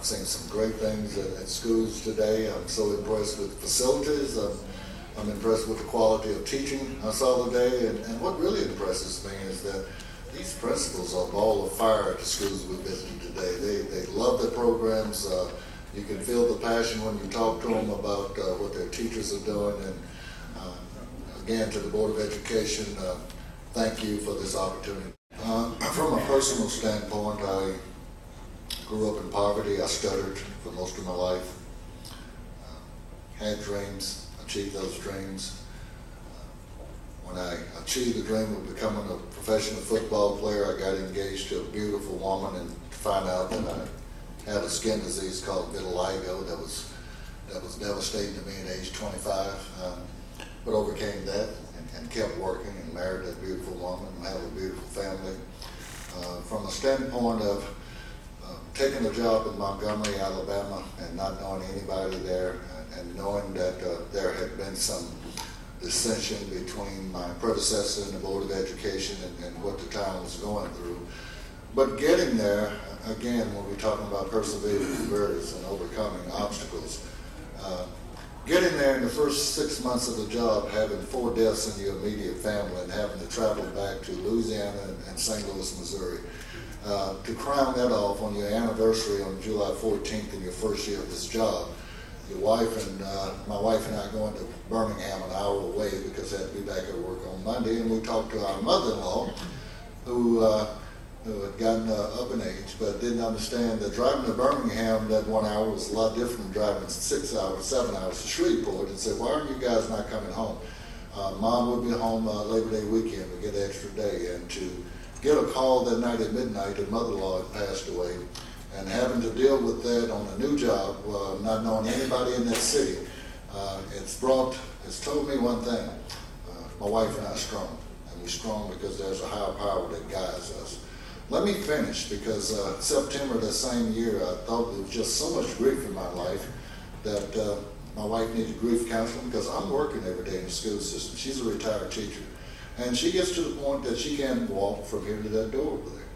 I've seen some great things at schools today. I'm so impressed with facilities. I'm impressed with the quality of teaching I saw today. And what really impresses me is that these principals are a ball of fire at the schools we visited today. They love their programs. You can feel the passion when you talk to them about what their teachers are doing. And again, to the Board of Education, thank you for this opportunity. From a personal standpoint, I grew up in poverty. I stuttered for most of my life. Had dreams, achieved those dreams. When I achieved the dream of becoming a professional football player, I got engaged to a beautiful woman and found out that I had a skin disease called vitiligo that was devastating to me at age 25. But overcame that and kept working and married a beautiful woman and have a beautiful family. From a standpoint of taking a job in Montgomery, Alabama, and not knowing anybody there, and knowing that there had been some dissension between my predecessor and the Board of Education and what the town was going through. But getting there, again, when we're talking about persevering through barriers and overcoming obstacles, getting there in the first 6 months of the job, having 4 deaths in your immediate family and having to travel back to Louisiana and St. Louis, Missouri, to crown that off on your anniversary on July 14th in your first year of this job, your wife and my wife and I going to Birmingham an hour away because I had to be back at work on Monday, and we talked to our mother-in-law who had gotten up in age but didn't understand that driving to Birmingham that 1 hour was a lot different than driving 6 hours, 7 hours to Shreveport, and said, why are you guys not coming home? Mom would be home Labor Day weekend to get an extra day, and to get a call that night at midnight that mother-in-law had passed away, and having to deal with that on a new job, not knowing anybody in that city, it's told me one thing. My wife and I are strong, and we're strong because there's a higher power that guides us. Let me finish, because September that same year, I thought there was just so much grief in my life that my wife needed grief counseling, because I'm working every day in the school system. She's a retired teacher. And she gets to the point that she can't walk from here to that door over there.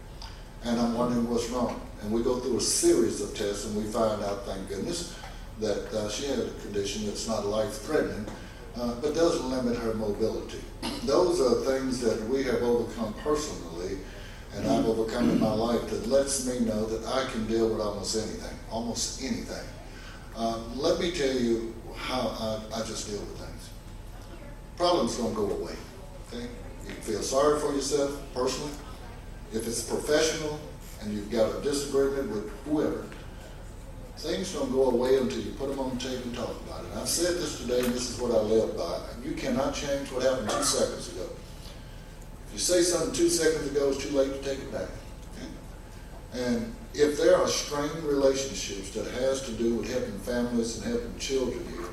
And I'm wondering what's wrong. And we go through a series of tests, and we find out, thank goodness, that she had a condition that's not life-threatening, but doesn't limit her mobility. Those are things that we have overcome personally, and I've overcome in my life, that lets me know that I can deal with almost anything. Let me tell you how I just deal with things. Problems don't go away. Okay? You can feel sorry for yourself personally. If it's professional and you've got a disagreement with whoever, things don't go away until you put them on the table and talk about it. And I've said this today, and this is what I live by. You cannot change what happened 2 seconds ago. If you say something 2 seconds ago, it's too late to take it back. Okay? And if there are strained relationships that has to do with helping families and helping children here,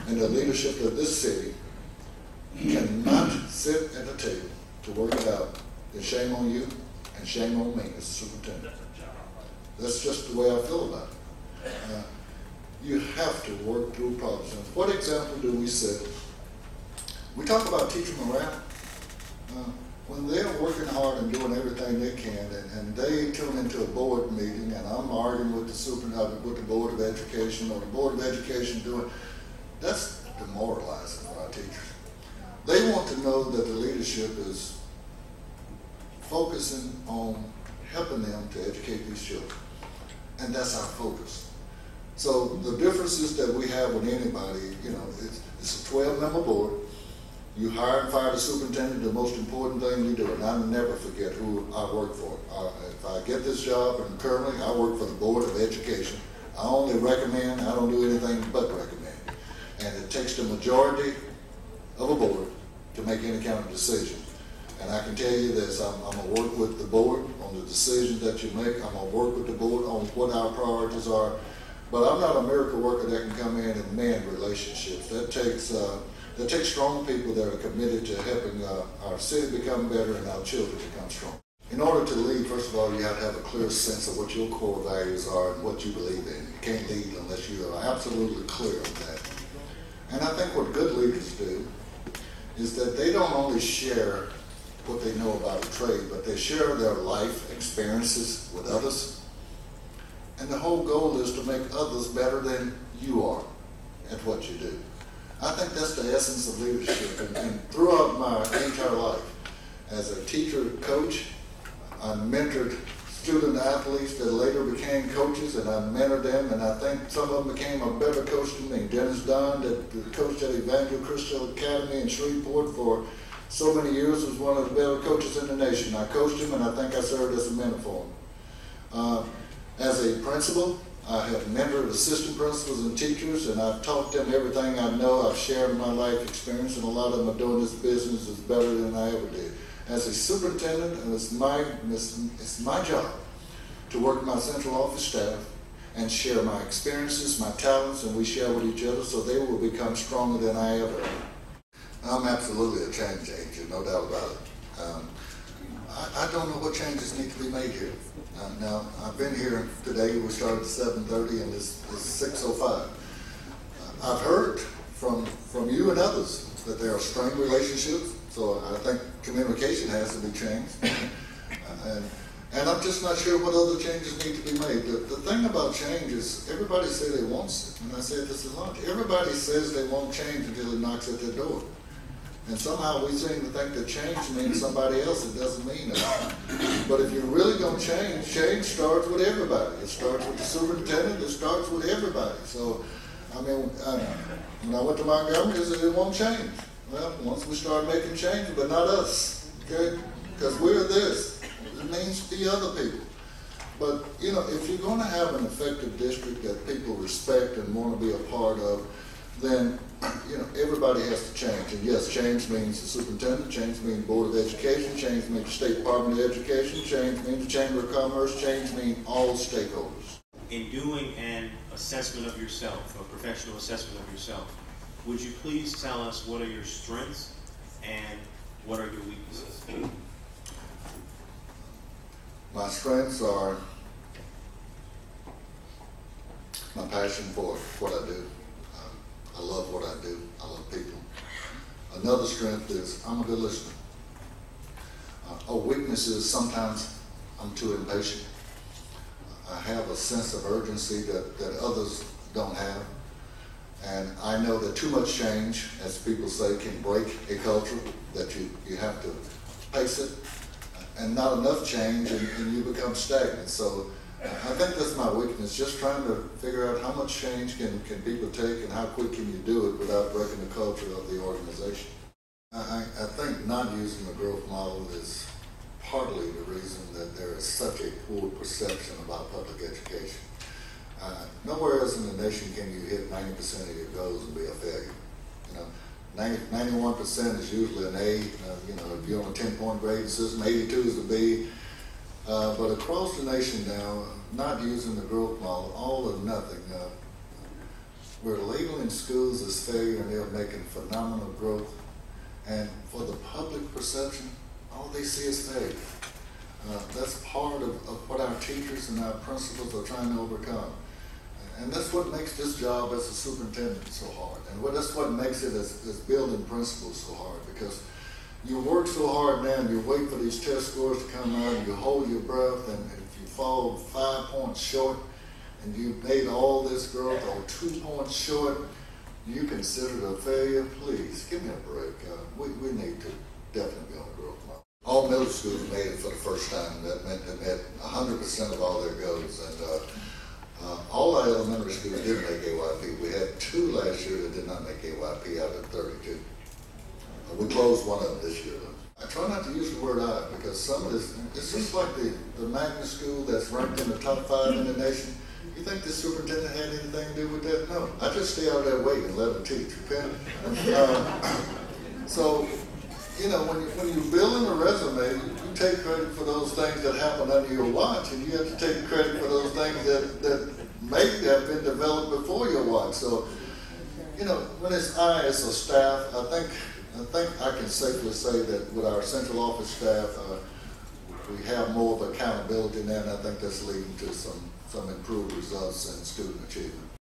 and the leadership of this city, you cannot sit at a table to work it out. Then shame on you and shame on me as a superintendent. That's just the way I feel about it. You have to work through problems. And what example do we set? We talk about teacher morale. When they're working hard and doing everything they can, and they tune into a board meeting, and I'm arguing with the Board of Education, or the Board of Education doing, that's demoralizing for our teachers. They want to know that the leadership is focusing on helping them to educate these children. And that's our focus. So the differences that we have with anybody, it's a 12-member board. You hire and fire the superintendent, the most important thing you do, and I never forget who I work for. If I get this job, and currently I work for the Board of Education, I only recommend, I don't do anything but recommend. And it takes the majority of a board to make any kind of decision. And I can tell you this, I'm going to work with the board on the decisions that you make. I'm going to work with the board on what our priorities are. But I'm not a miracle worker that can come in and mend relationships. That takes strong people that are committed to helping our city become better and our children become strong. In order to lead, first of all, you have to have a clear sense of what your core values are and what you believe in. You can't lead unless you are absolutely clear on that. And I think what good leaders do is that they don't only share what they know about a trade, but they share their life experiences with others. And the whole goal is to make others better than you are at what you do. I think that's the essence of leadership. And throughout my entire life, as a teacher, coach, I mentored student athletes that later became coaches, and I mentored them, and I think some of them became a better coach than me. Dennis Dunn, that coached at Evangel Christian Academy in Shreveport for so many years, was one of the better coaches in the nation. I coached him, and I think I served as a mentor for him. As a principal, I have mentored assistant principals and teachers, and I've taught them everything I know. I've shared my life experience, and a lot of them are doing this business is better than I ever did. As a superintendent, it's my job to work with my central office staff and share my experiences, my talents, and we share with each other so they will become stronger than I ever am. I'm absolutely a change agent, no doubt about it. I don't know what changes need to be made here. Now, I've been here today. We started at 7:30 and it's 6:05. I've heard from you and others that there are strained relationships, so I think communication has to be changed. And I'm just not sure what other changes need to be made. The thing about change is everybody says they want it, and I said this a lot. Everybody says they want change until it knocks at their door. And somehow we seem to think that change means somebody else. It doesn't mean that. But if you're really going to change, change starts with everybody. It starts with the superintendent. It starts with everybody. So, I mean, when I went to Montgomery, they said it won't change. Well, once we start making change, but not us, okay? Because we're this. It means the other people. But, you know, if you're going to have an effective district that people respect and want to be a part of, then, you know, everybody has to change. And yes, change means the superintendent, change means Board of Education, change means the State Department of Education, change means the Chamber of Commerce, change means all stakeholders. In doing an assessment of yourself, a professional assessment of yourself, would you please tell us what are your strengths and what are your weaknesses? My strengths are my passion for what I do. I love what I do. I love people. Another strength is I'm a good listener. A weakness is sometimes I'm too impatient. I have a sense of urgency that others don't have. And I know that too much change, as people say, can break a culture, that you have to pace it, and not enough change and you become stagnant. So I think that's my weakness, just trying to figure out how much change can people take and how quick can you do it without breaking the culture of the organization. I think not using the growth model is partly the reason that there is such a poor perception about public education. Nowhere else in the nation can you hit 90% of your goals and be a failure. You know, 91% is usually an A. You know, if you're on a 10-point grading system, 82 is a B. But across the nation now, not using the growth model, all or nothing, we're labeling schools as failure and they're making phenomenal growth. And for the public perception, all they see is failure. That's part of what our teachers and our principals are trying to overcome. And that's what makes this job as a superintendent so hard. And that's what makes it as building principals so hard, because you work so hard now and you wait for these test scores to come out and you hold your breath, and if you fall 5 points short and you made all this growth or 2 points short, you consider it a failure. Please, give me a break. We need to definitely be on the growth model. All middle schools made it for the first time. That meant they met 100% of all their goals. And all our elementary schools did make AYP. We had 2 last year that did not make AYP out of 32. We closed one of them this year, though. I try not to use the word I, because some of this, it's just like the magnet school that's ranked in the top 5 in the nation. You think this superintendent had anything to do with that? No. I just stay out there waiting and let them teach, okay? So, you know, when you're building a resume, you take credit for those things that happen under your watch, and you have to take credit for those things that maybe have been developed before your watch. So, you know, when it's a staff, I think I can safely say that with our central office staff, we have more of accountability now, and I think that's leading to some improved results in student achievement.